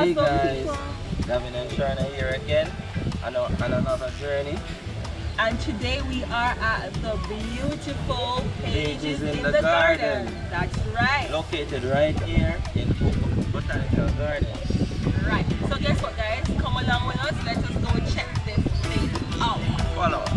Hey guys, Gavin and Sharna here again on another journey. And today we are at the beautiful Pages in the Garden. Garden. That's right. Located right here in Hope Botanical Gardens. Right. So guess what, guys? Come along with us. Let us go check this place out. Follow us.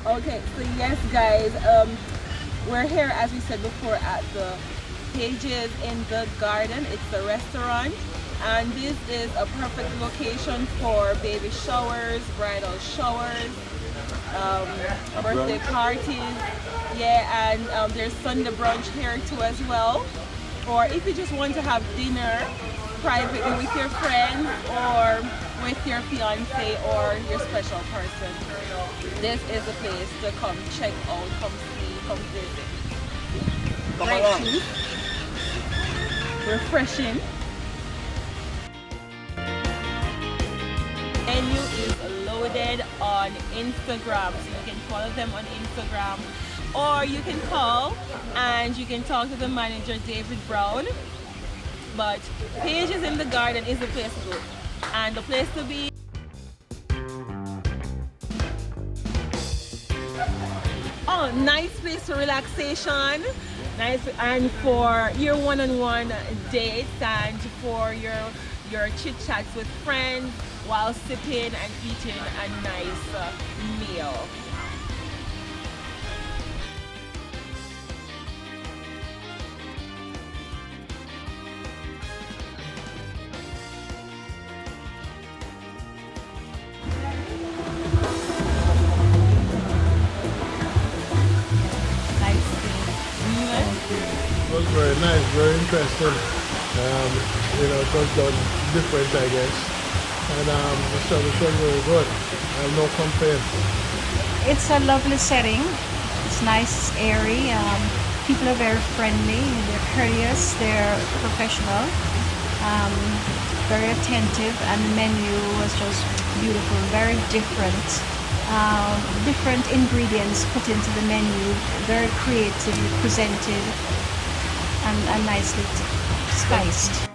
Okay, so yes, guys, we're here, as we said before, at the Pages in the Garden. It's a restaurant, and this is a perfect location for baby showers, bridal showers, birthday parties. Yeah, and there's Sunday brunch here too as well. Or if you just want to have dinner privately with your friends or with your fiance or your special person, this is a place to come check out, come see, come visit. Come Great along. food, refreshing. Menu is loaded on Instagram, so you can follow them on Instagram, or you can call and you can talk to the manager, David Brown. But Pages in the Garden is the place to go and the place to be. Oh, nice place for relaxation, nice, and for your one-on-one dates and for your chit-chats with friends while sipping and eating a nice meal. It was very nice, very interesting. It was done different, I guess. And the service was very good. I have no complaints. It's a lovely setting. It's nice, it's airy. People are very friendly, they're courteous, they're professional, very attentive, and the menu was just beautiful, very different. Different ingredients put into the menu, very creatively presented and nicely spiced.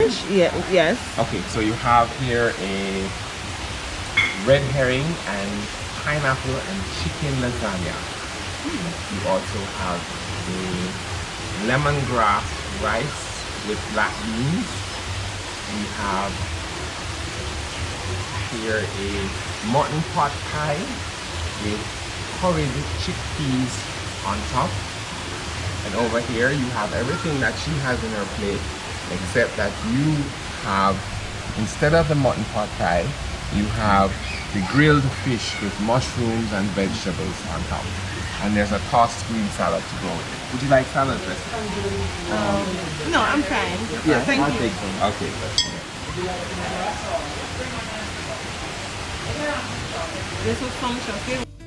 fish? Yeah, yes. Okay, so you have here a red herring and pineapple and chicken lasagna. You also have a lemongrass rice with black beans. We have here a mutton pot pie with curried chickpeas on top. And over here you have everything that she has in her plate, except that you have, instead of the mutton pot pie, you have the grilled fish with mushrooms and vegetables on top. And there's a tossed green salad to go with it. Would you like salad dressing? No, I'm fine. Yeah, thank I'll you. take some. Okay. This was sumptuous.